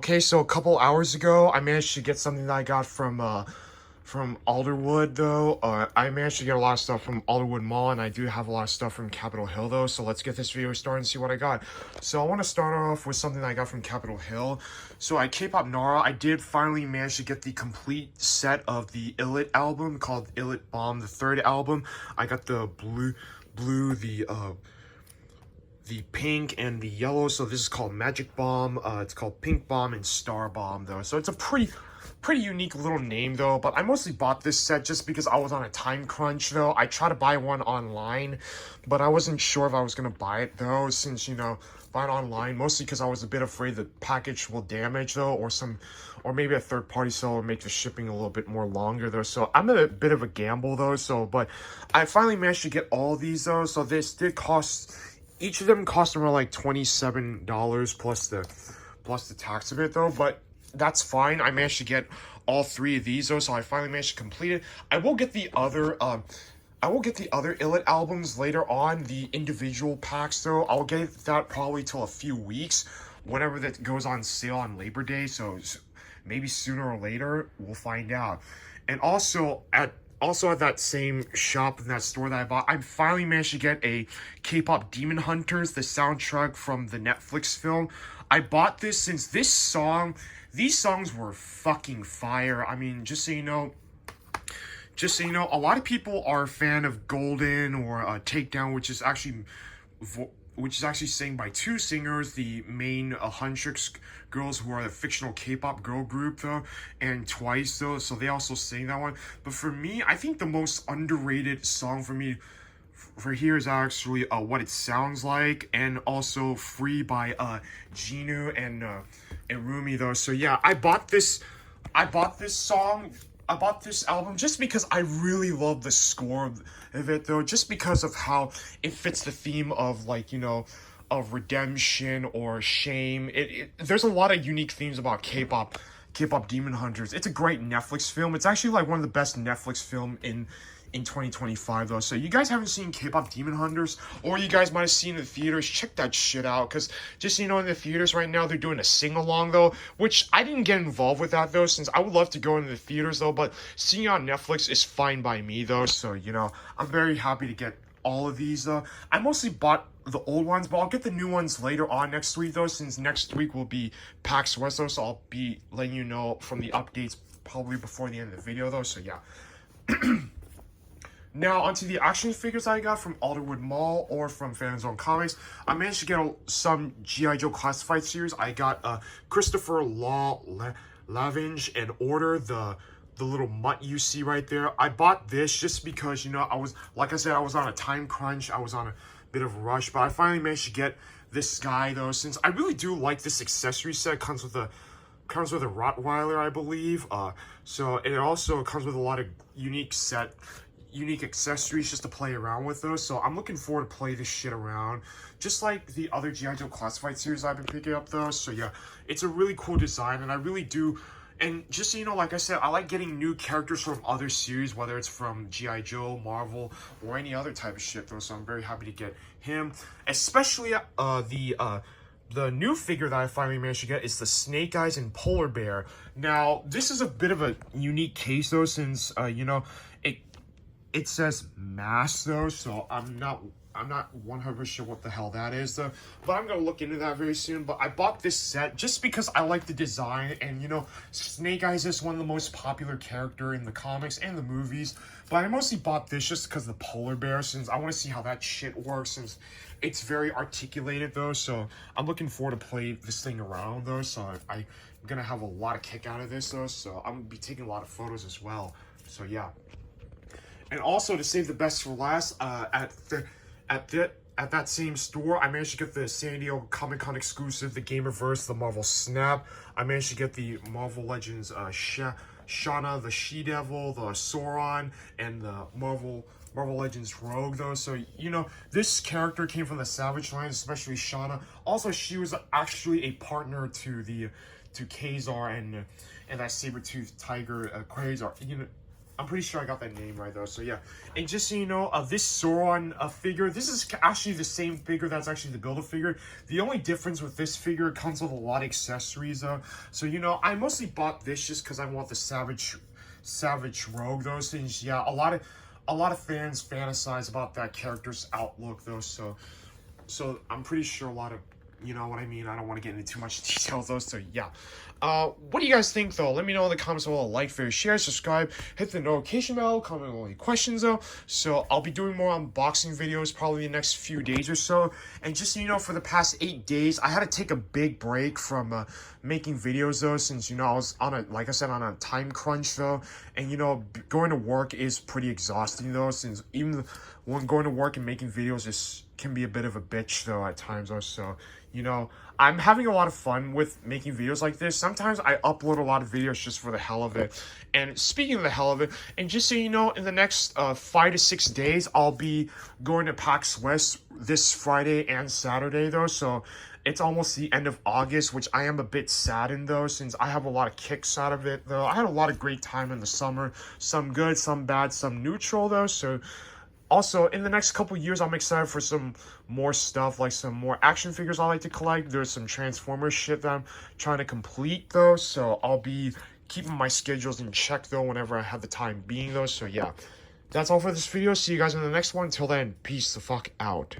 Okay, so a couple hours ago, I managed to get something that I got from Alderwood though. I managed to get a lot of stuff from Alderwood Mall, and I do have a lot of stuff from Capitol Hill though. So let's get this video started and see what I got. So I want to start off with something that I got from Capitol Hill. So at Kpop Nara, I did finally manage to get the complete set of the Illit album called Illit Bomb, the third album. I got the blue, the pink and the yellow. So this is called Magic Bomb. It's called Pink Bomb and Star Bomb though. So it's a pretty unique little name though. But I mostly bought this set just because I was on a time crunch though. I tried to buy one online, but I wasn't sure if I was gonna buy it though, since buy it online, mostly because I was a bit afraid the package will damage though, or maybe a third party seller will make the shipping a little bit more longer though. So I'm at a bit of a gamble though. So but I finally managed to get all of these though. So this did cost, each of them cost around like $27 plus the tax of it though, but that's fine. I managed to get all three of these though, so I finally managed to complete it. I will get the other Illit albums later on, the individual packs though. I'll get that probably till a few weeks, whenever that goes on sale on Labor Day, so maybe sooner or later, we'll find out. And also at that same shop, in that store that I bought, I finally managed to get a K-pop Demon Hunters, the soundtrack from the Netflix film. I bought this since these songs were fucking fire. I mean, just so you know, a lot of people are a fan of Golden or Takedown, which is actually sang by two singers, the main Huntrix girls, who are the fictional K-pop girl group though, and Twice though, so they also sing that one. But for me, I think the most underrated song for me for here is actually What It Sounds Like, and also Free by Jinu and Rumi though. So yeah, I bought this album just because I really love the score of it though, just because of how it fits the theme of of redemption or shame. There's a lot of unique themes about K-pop Demon Hunters. It's a great Netflix film. It's actually like one of the best Netflix film in 2025 though. So you guys haven't seen K-pop Demon Hunters, or you guys might have seen it in the theaters, check that shit out, because just so you know, in the theaters right now they're doing a sing-along though, which I didn't get involved with that though, since I would love to go into the theaters though, but seeing it on Netflix is fine by me though. So I'm very happy to get all of these though. I mostly bought the old ones, but I'll get the new ones later on next week though, since next week will be PAX West though, so I'll be letting you know from the updates probably before the end of the video though. So yeah. Now, onto the action figures I got from Alderwood Mall or from Fanzone Comics. I managed to get some G.I. Joe Classified series. I got Christopher Lavinge and Order, the little mutt you see right there. I bought this just because, I was, like I said, I was on a time crunch. I was on a bit of a rush, but I finally managed to get this guy, though, since I really do like this accessory set. It comes with a Rottweiler, I believe. So it also comes with a lot of unique accessories just to play around with those. So I'm looking forward to play this shit around, just like the other G.I. Joe Classified series I've been picking up though. So yeah, it's a really cool design, and I really do. And just so you know, like I said, I like getting new characters from other series, whether it's from G.I. Joe, Marvel, or any other type of shit though. So I'm very happy to get him, especially the new figure that I finally managed to get is the Snake Eyes and Polar Bear. Now, this is a bit of a unique case though, since it says mask though, so I'm not 100% sure what the hell that is though, but I'm gonna look into that very soon. But I bought this set just because I like the design, and Snake Eyes is one of the most popular character in the comics and the movies, but I mostly bought this just because of the polar bear, since I want to see how that shit works, since it's very articulated though. So I'm looking forward to play this thing around though, so I'm gonna have a lot of kick out of this though, so I'm gonna be taking a lot of photos as well. So yeah. And also, to save the best for last, at that same store, I managed to get the San Diego Comic-Con exclusive, the Gamerverse, the Marvel Snap. I managed to get the Marvel Legends Shauna, the She-Devil, the Sauron, and the Marvel Legends Rogue though. So this character came from the Savage Lands, especially Shauna. Also, she was actually a partner to Kazar and that saber-toothed tiger Quasar. I'm pretty sure I got that name right though. So yeah, and just so you know, this Sauron figure, this is actually the same figure that's actually the Build-A figure. The only difference with this figure, it comes with a lot of accessories though. So you know, I mostly bought this just because I want the Savage Rogue though. Since yeah, a lot of fans fantasize about that character's outlook though. So I'm pretty sure a lot of, you know what I mean? I don't want to get into too much detail though, so yeah. What do you guys think though? Let me know in the comments below. Like, favorite, share, subscribe, hit the notification bell, comment on any questions though. So I'll be doing more unboxing videos probably the next few days or so. And just so you know, for the past 8 days, I had to take a big break from making videos though, since you know I was on a, like I said, on a time crunch though. And you know, going to work is pretty exhausting though, since even when going to work and making videos can be a bit of a bitch though at times though. So you know, I'm having a lot of fun with making videos like this. Sometimes I upload a lot of videos just for the hell of it. And speaking of the hell of it, and just so you know, in the next 5 to 6 days, I'll be going to PAX West this Friday and Saturday though. So it's almost the end of August, which I am a bit saddened though, since I have a lot of kicks out of it though. I had a lot of great time in the summer. Some good, some bad, some neutral though. So also, in the next couple years, I'm excited for some more stuff, like some more action figures I like to collect. There's some Transformers shit that I'm trying to complete, though, so I'll be keeping my schedules in check, though, whenever I have the time being, though, so yeah. That's all for this video. See you guys in the next one. Until then, peace the fuck out.